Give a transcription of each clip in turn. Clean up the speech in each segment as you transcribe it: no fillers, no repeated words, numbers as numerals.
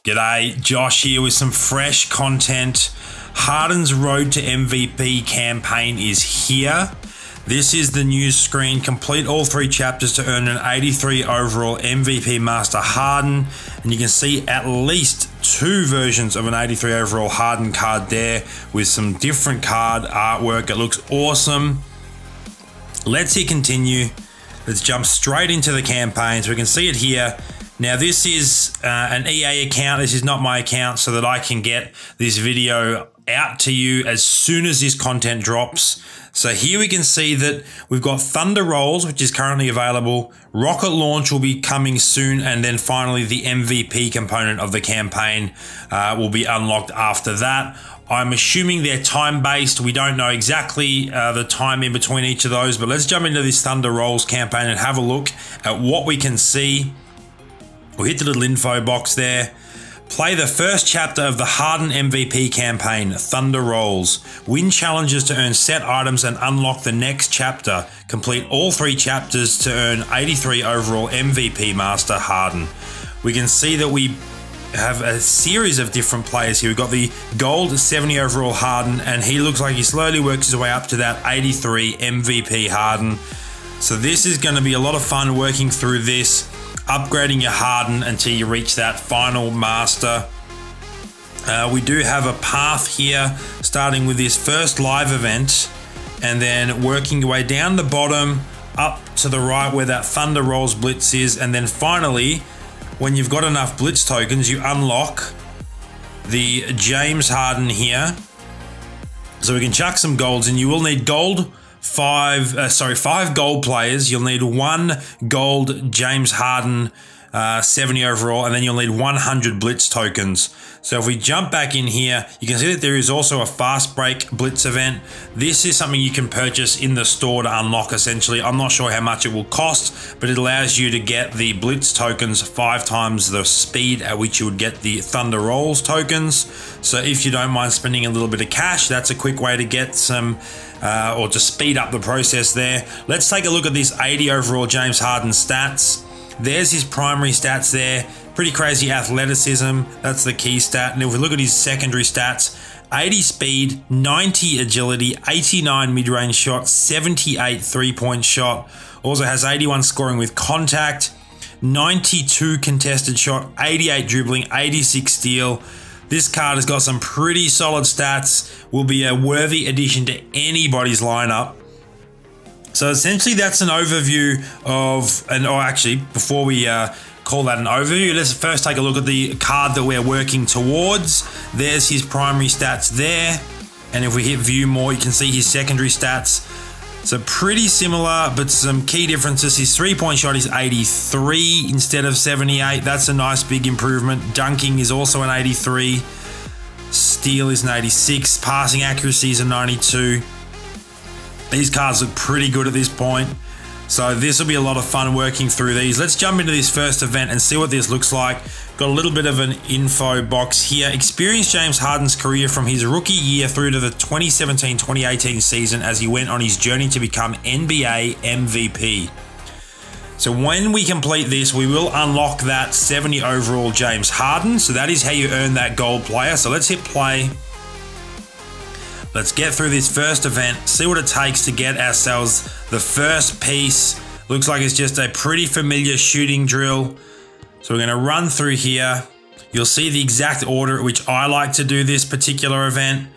G'day, Josh here with some fresh content. Harden's Road to MVP campaign is here. This is the news screen. Complete all 3 chapters to earn an 83 overall MVP Master Harden. And you can see at least 2 versions of an 83 overall Harden card there with some different card artwork. It looks awesome. Let's hit continue. Let's jump straight into the campaign so we can see it here. Now this is an EA account. This is not my account, so that I can get this video out to you as soon as this content drops. So here we can see that we've got Thunder Rolls, which is currently available. Rocket Launch will be coming soon. And then finally the MVP component of the campaign will be unlocked after that. I'm assuming they're time-based. We don't know exactly the time in between each of those, but let's jump into this Thunder Rolls campaign and have a look at what we can see. We'll hit the little info box there. Play the first chapter of the Harden MVP campaign, Thunder Rolls. Win challenges to earn set items and unlock the next chapter. Complete all 3 chapters to earn 83 overall MVP Master Harden. We can see that we have a series of different players here. We've got the gold 70 overall Harden, and he looks like he slowly works his way up to that 83 MVP Harden. So this is going to be a lot of fun working through this, upgrading your Harden until you reach that final master. We do have a path here, starting with this first live event and then working your way down the bottom up to the right where that Thunder Rolls Blitz is, and then finally when you've got enough Blitz tokens you unlock the James Harden here. So we can chuck some golds in. You will need gold 5 gold players. You'll need 1 gold James Harden 70 overall, and then you'll need 100 Blitz tokens. So if we jump back in here, you can see that there is also a fast break Blitz event. This is something you can purchase in the store to unlock essentially. I'm not sure how much it will cost, but it allows you to get the Blitz tokens 5 times the speed at which you would get the Thunder Rolls tokens. So if you don't mind spending a little bit of cash, that's a quick way to get some or to speed up the process there. Let's take a look at this 80 overall James Harden stats. There's his primary stats there. Pretty crazy athleticism. That's the key stat. And if we look at his secondary stats, 80 speed, 90 agility, 89 mid-range shot, 78 three-point shot. Also has 81 scoring with contact, 92 contested shot, 88 dribbling, 86 steal. This card has got some pretty solid stats. Will be a worthy addition to anybody's lineup. So essentially that's an overview of, or actually before we call that an overview, let's first take a look at the card that we're working towards. There's his primary stats there. And if we hit view more, you can see his secondary stats. So pretty similar, but some key differences. His 3-point shot is 83 instead of 78. That's a nice big improvement. Dunking is also an 83. Steal is an 86. Passing accuracy is a 92. These cards look pretty good at this point. So this will be a lot of fun working through these. Let's jump into this first event and see what this looks like. Got a little bit of an info box here. Experience James Harden's career from his rookie year through to the 2017-2018 season as he went on his journey to become NBA MVP. So when we complete this, we will unlock that 70 overall James Harden. So that is how you earn that gold player. So let's hit play. Let's get through this first event, see what it takes to get ourselves the first piece. Looks like it's just a pretty familiar shooting drill. So we're going to run through here. You'll see the exact order at which I like to do this particular event.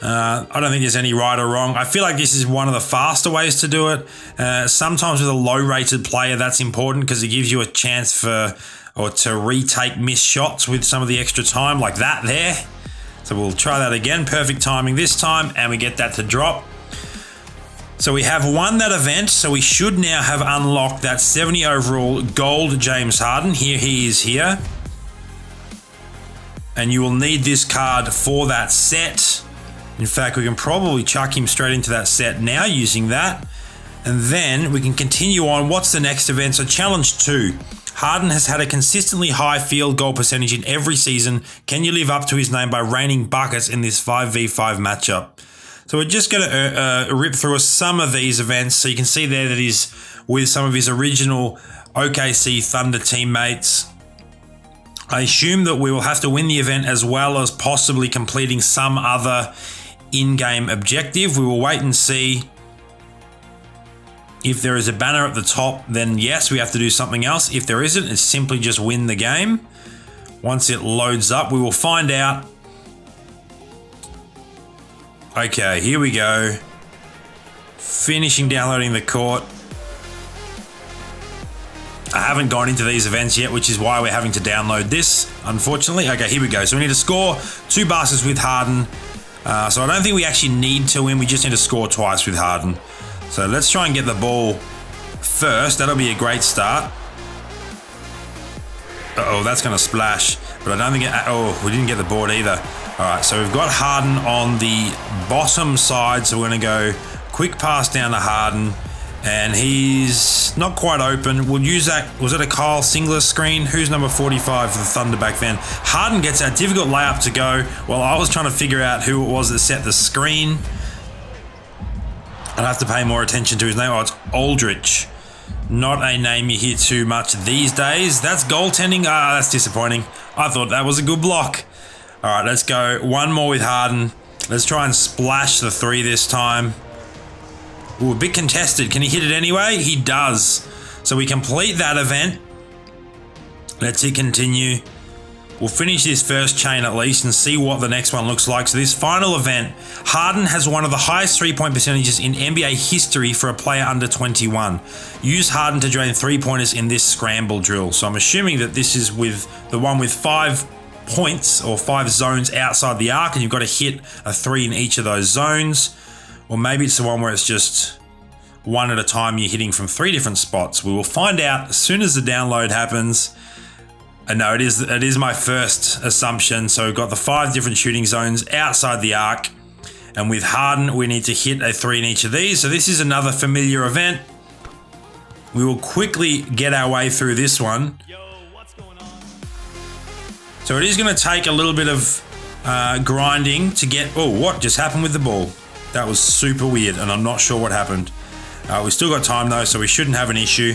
I don't think there's any right or wrong. I feel like this is one of the faster ways to do it. Sometimes with a low-rated player, that's important because it gives you a chance to retake missed shots with some of the extra time, like that there. So we'll try that again. Perfect timing this time, and we get that to drop. So we have won that event, so we should now have unlocked that 70 overall gold James Harden. Here he is here. And you will need this card for that set. In fact, we can probably chuck him straight into that set now using that. And then we can continue on. What's the next event? So challenge 2. Harden has had a consistently high field goal percentage in every season. Can you live up to his name by raining buckets in this 5v5 matchup? So we're just going to rip through some of these events. So you can see there that he's with some of his original OKC Thunder teammates. I assume that we will have to win the event as well as possibly completing some other in-game objective. We will wait and see. If there is a banner at the top, then yes, we have to do something else. If there isn't, it's simply just win the game. Once it loads up, we will find out. Okay, here we go. Finishing downloading the court. I haven't gone into these events yet, which is why we're having to download this, unfortunately. Okay, here we go. So we need to score 2 baskets with Harden. So I don't think we actually need to win. We just need to score twice with Harden. So let's try and get the ball first. That'll be a great start. Uh-oh, that's going to splash. But I don't think oh, we didn't get the board either. All right, so we've got Harden on the bottom side. So we're going to go quick pass down to Harden. And he's not quite open. We'll use that. Was it a Kyle Singler screen? Who's number 45 for the Thunder back then? Harden gets that difficult layup to go while I was trying to figure out who it was that set the screen. I'd have to pay more attention to his name. Oh, it's Aldrich. Not a name you hear too much these days. That's goaltending. Ah, that's disappointing. I thought that was a good block. All right, let's go. One more with Harden. Let's try and splash the 3 this time. Ooh, a bit contested. Can he hit it anyway? He does. So we complete that event. Let's hit continue. We'll finish this first chain at least and see what the next one looks like. So this final event, Harden has one of the highest 3-point percentages in NBA history for a player under 21. Use Harden to drain 3-pointers in this scramble drill. So I'm assuming that this is with the one with 5 points or 5 zones outside the arc, and you've got to hit a 3 in each of those zones. Or maybe it's the one where it's just one at a time, you're hitting from 3 different spots. We will find out as soon as the download happens. No, it is my first assumption. So we've got the 5 different shooting zones outside the arc. And with Harden, we need to hit a 3 in each of these. So this is another familiar event. We will quickly get our way through this one. Yo, what's going on? So it is going to take a little bit of grinding to get... Oh, what just happened with the ball? That was super weird, and I'm not sure what happened. We've still got time, though, so we shouldn't have an issue.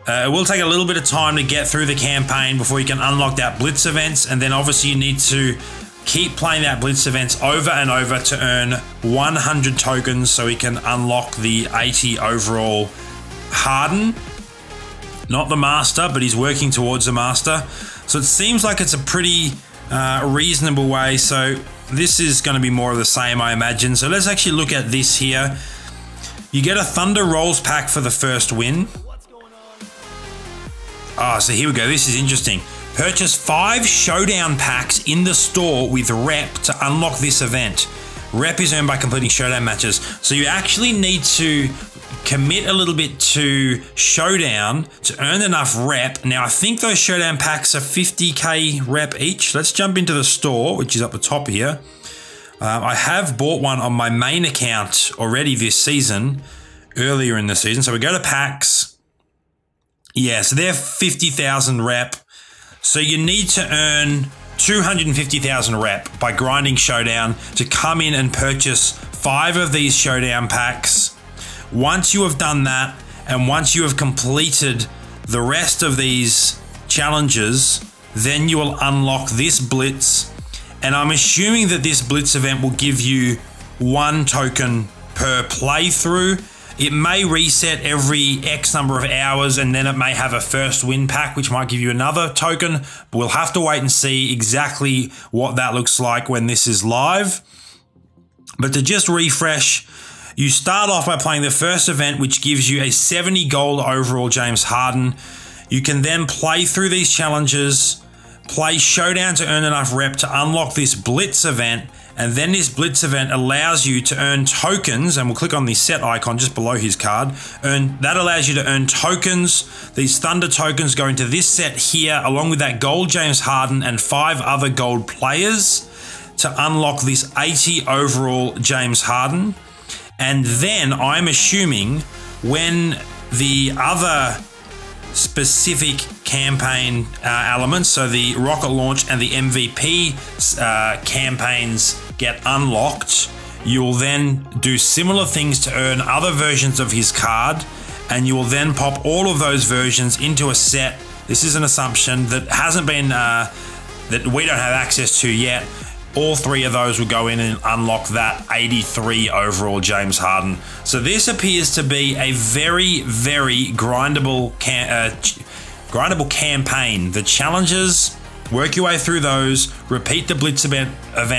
It will take a little bit of time to get through the campaign before you can unlock that Blitz events, and then obviously you need to keep playing that Blitz events over and over to earn 100 tokens so we can unlock the 80 overall Harden. Not the Master, but he's working towards the Master. So it seems like it's a pretty reasonable way. So this is going to be more of the same, I imagine. So let's actually look at this here. You get a Thunder Rolls pack for the first win. Ah, so here we go. This is interesting. Purchase 5 Showdown packs in the store with Rep to unlock this event. Rep is earned by completing Showdown matches. So you actually need to commit a little bit to Showdown to earn enough Rep. Now, I think those Showdown packs are 50k Rep each. Let's jump into the store, which is up the top here. I have bought one on my main account already this season, earlier in the season. So we go to packs. Yeah, so they're 50,000 Rep. So you need to earn 250,000 Rep by grinding Showdown to come in and purchase 5 of these Showdown packs. Once you have done that, and once you have completed the rest of these challenges, then you will unlock this Blitz. And I'm assuming that this Blitz event will give you 1 token per playthrough. It may reset every X number of hours, and then it may have a first win pack, which might give you another token. But we'll have to wait and see exactly what that looks like when this is live. But to just refresh, you start off by playing the first event, which gives you a 70 gold overall James Harden. You can then play through these challenges, play Showdown to earn enough Rep to unlock this Blitz event. And then this Blitz event allows you to earn tokens, and we'll click on the set icon just below his card. That allows you to earn tokens. These Thunder tokens go into this set here, along with that gold James Harden and 5 other gold players to unlock this 80 overall James Harden. And then I'm assuming when the other specific campaign elements, so the rocket launch and the MVP campaigns get unlocked, you'll then do similar things to earn other versions of his card, and you will then pop all of those versions into a set this is an assumption that hasn't been, that we don't have access to yet. All 3 of those will go in and unlock that 83 overall James Harden. So this appears to be a very, very grindable campaign. The challenges, work your way through those, repeat the Blitz event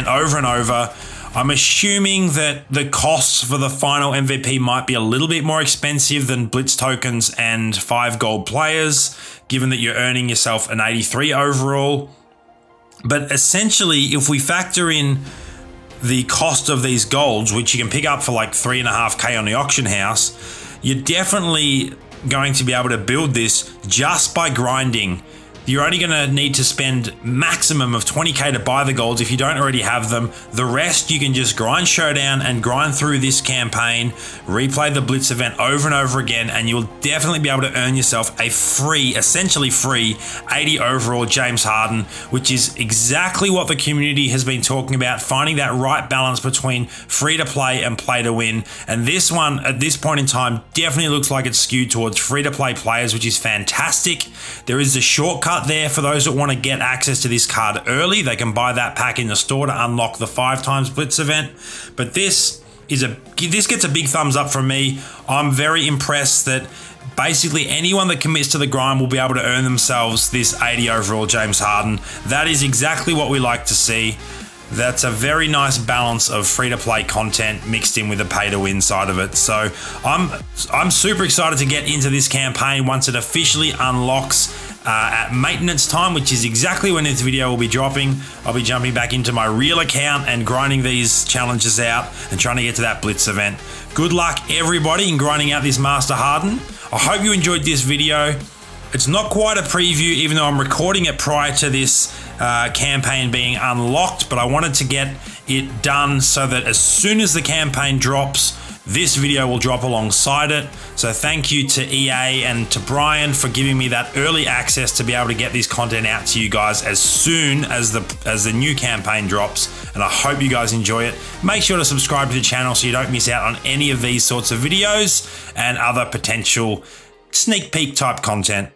over and over. I'm assuming that the costs for the final MVP might be a little bit more expensive than Blitz tokens and 5 gold players, given that you're earning yourself an 83 overall. But essentially, if we factor in the cost of these golds, which you can pick up for like 3.5K on the auction house, you're definitely going to be able to build this just by grinding. You're only going to need to spend maximum of 20K to buy the golds if you don't already have them. The rest you can just grind Showdown and grind through this campaign, replay the Blitz event over and over again, and you'll definitely be able to earn yourself a free, essentially free 80 overall James Harden, which is exactly what the community has been talking about, finding that right balance between free to play and play to win. And this one, at this point in time, definitely looks like it's skewed towards free to play players, which is fantastic. There is a shortcut there for those that want to get access to this card early. They can buy that pack in the store to unlock the 5x Blitz event. But this gets a big thumbs up from me. I'm very impressed that basically anyone that commits to the grind will be able to earn themselves this 80 overall James Harden. That is exactly what we like to see. That's a very nice balance of free-to-play content mixed in with the pay-to-win side of it. So I'm super excited to get into this campaign once it officially unlocks at maintenance time, which is exactly when this video will be dropping. I'll be jumping back into my real account and grinding these challenges out and trying to get to that Blitz event. Good luck, everybody, in grinding out this Master Harden. I hope you enjoyed this video. It's not quite a preview, even though I'm recording it prior to this campaign being unlocked, but I wanted to get it done so that as soon as the campaign drops, this video will drop alongside it. So thank you to EA and to Brian for giving me that early access to be able to get this content out to you guys as soon as the new campaign drops. And I hope you guys enjoy it. Make sure to subscribe to the channel so you don't miss out on any of these sorts of videos and other potential sneak peek type content.